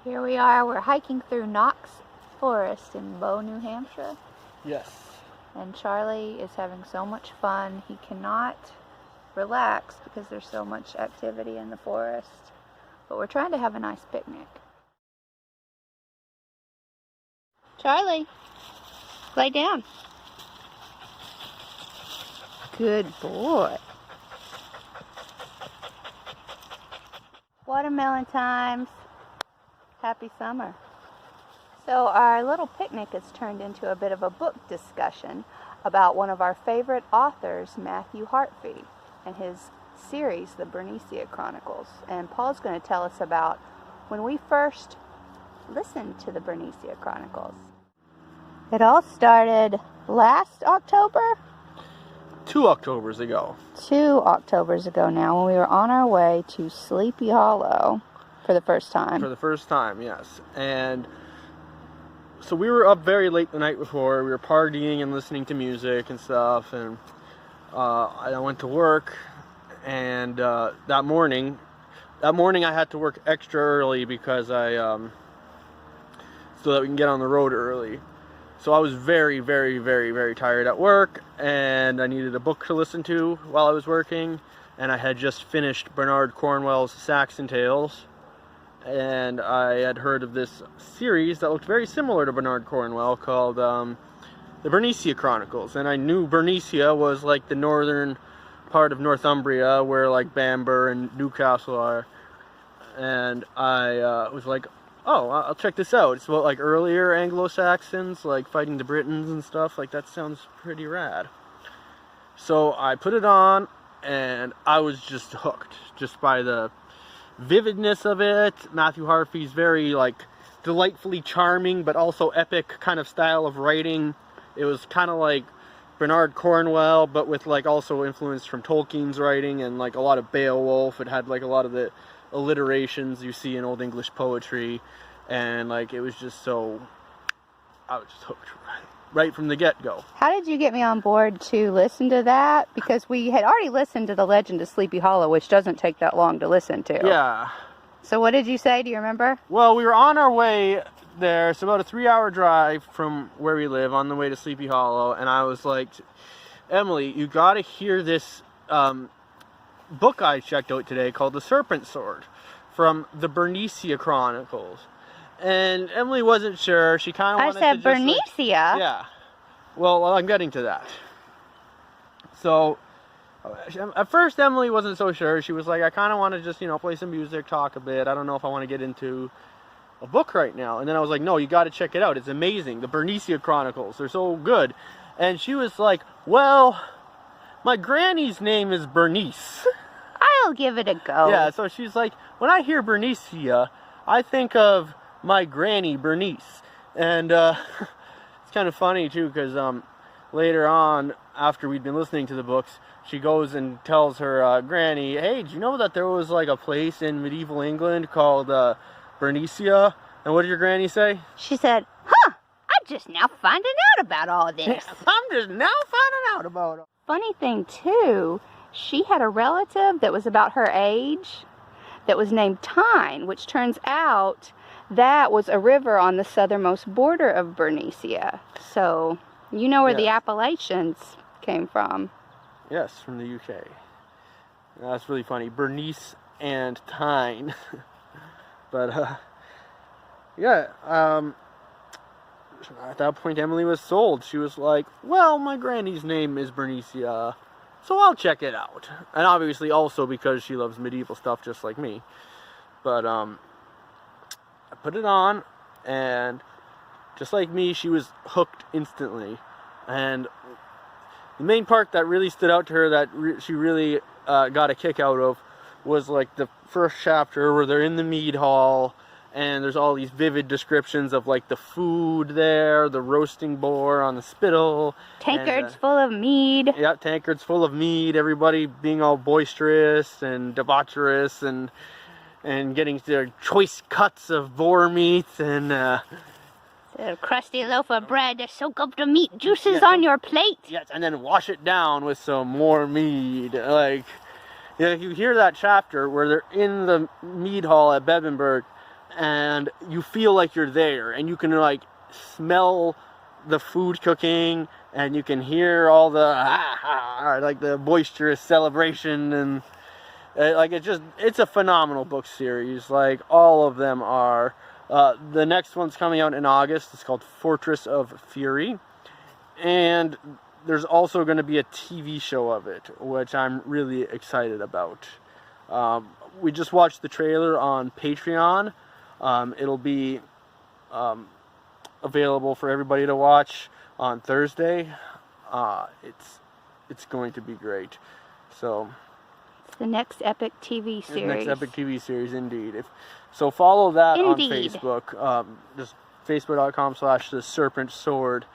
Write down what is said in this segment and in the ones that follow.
Here we are, we're hiking through Knox Forest in New Hampshire. Yes. And Charlie is having so much fun. He cannot relax because there's so much activity in the forest. But we're trying to have a nice picnic. Charlie, lay down. Good boy. Watermelon times. Happy summer. So our little picnic has turned into a bit of a book discussion about one of our favorite authors, Matthew Harffy, and his series, the Bernicia Chronicles. And Paul's going to tell us about when we first listened to the Bernicia Chronicles. It all started last October? 2 Octobers ago. 2 Octobers ago now, when we were on our way to Sleepy Hollow for the first time. For the first time, yes. And so we were up very late the night before. We were partying and listening to music and stuff. And I went to work. And that morning I had to work extra early because so that we can get on the road early. So I was very, very, very, very tired at work, and I needed a book to listen to while I was working, and I had just finished Bernard Cornwell's Saxon Tales, and I had heard of this series that looked very similar to Bernard Cornwell called the Bernicia Chronicles, and I knew Bernicia was like the northern part of Northumbria where like Bamber and Newcastle are, and I was like, oh, I'll check this out. It's about like earlier Anglo-Saxons, like fighting the Britons and stuff. Like, that sounds pretty rad. So I put it on, and I was just hooked, just by the vividness of it. Matthew Harffy's very like delightfully charming, but also epic kind of style of writing. It was kind of like Bernard Cornwell, but with like also influence from Tolkien's writing and like a lot of Beowulf. It had like a lot of the alliterations you see in Old English poetry, and like it was just so, I was just hooked right from the get-go. How did you get me on board to listen to that? Because we had already listened to The Legend of Sleepy Hollow, which doesn't take that long to listen to. Yeah. So what did you say? Do you remember? Well, we were on our way there. It's about a 3-hour drive from where we live on the way to Sleepy Hollow, and I was like, Emily, you gotta hear this book I checked out today called The Serpent Sword from the Bernicia Chronicles. And Emily wasn't sure. She kind of wanted to just Bernicia? Like, yeah. Well, I'm getting to that. So, at first Emily wasn't so sure. She was like, I kind of want to just, play some music, talk a bit. I don't know if I want to get into a book right now. And then I was like, no, you got to check it out. It's amazing. The Bernicia Chronicles. They're so good. And she was like, well, my granny's name is Bernice. I'll give it a go. Yeah, so she's like, when I hear Bernicia, I think of my granny Bernice. And it's kind of funny too, because later on, after we'd been listening to the books, she goes and tells her granny, hey, do you know that there was like a place in medieval England called Bernicia? And what did your granny say? She said, I'm just now finding out about all this. I'm just now finding out about it. Funny thing too, she had a relative that was about her age that was named Tyne, which turns out that was a river on the southernmost border of Bernicia. So, you know where the Appalachians came from. Yes, from the UK. That's really funny. Bernice and Tyne. But, at that point, Emily was sold. She was like, well, my granny's name is Bernicia, so I'll check it out. And obviously also because she loves medieval stuff just like me. But, I put it on, and just like me, she was hooked instantly. And the main part that really stood out to her that she really got a kick out of was like the first chapter where they're in the mead hall, and there's all these vivid descriptions of like the food there, the roasting boar on the spittle. Tankards full of mead. Yeah, tankards full of mead, everybody being all boisterous and debaucherous and getting their choice cuts of boar meat and a crusty loaf of bread to soak up the meat juices on your plate. Yes, and then wash it down with some more mead. Like, you hear that chapter where they're in the mead hall at Bebenberg, and you feel like you're there, and you can like smell the food cooking, and you can hear all the like the boisterous celebration, and like it's a phenomenal book series. Like all of them are. The next one's coming out in August. It's called Fortress of Fury, and there's also going to be a TV show of it, which I'm really excited about. We just watched the trailer on Patreon. It'll be available for everybody to watch on Thursday. It's going to be great. So It's the next epic TV series. the next epic TV series, indeed. So follow that Indeed. on Facebook. Just facebook.com/the Serpent Sword.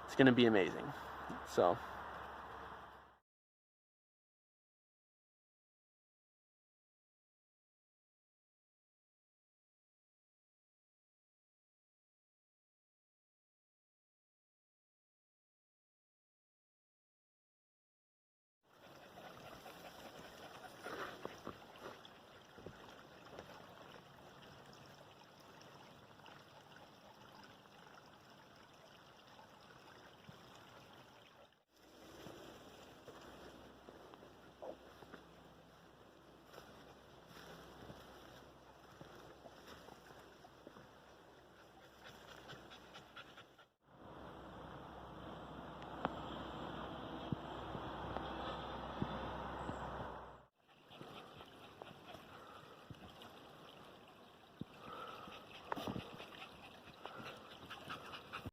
It's going to be amazing. So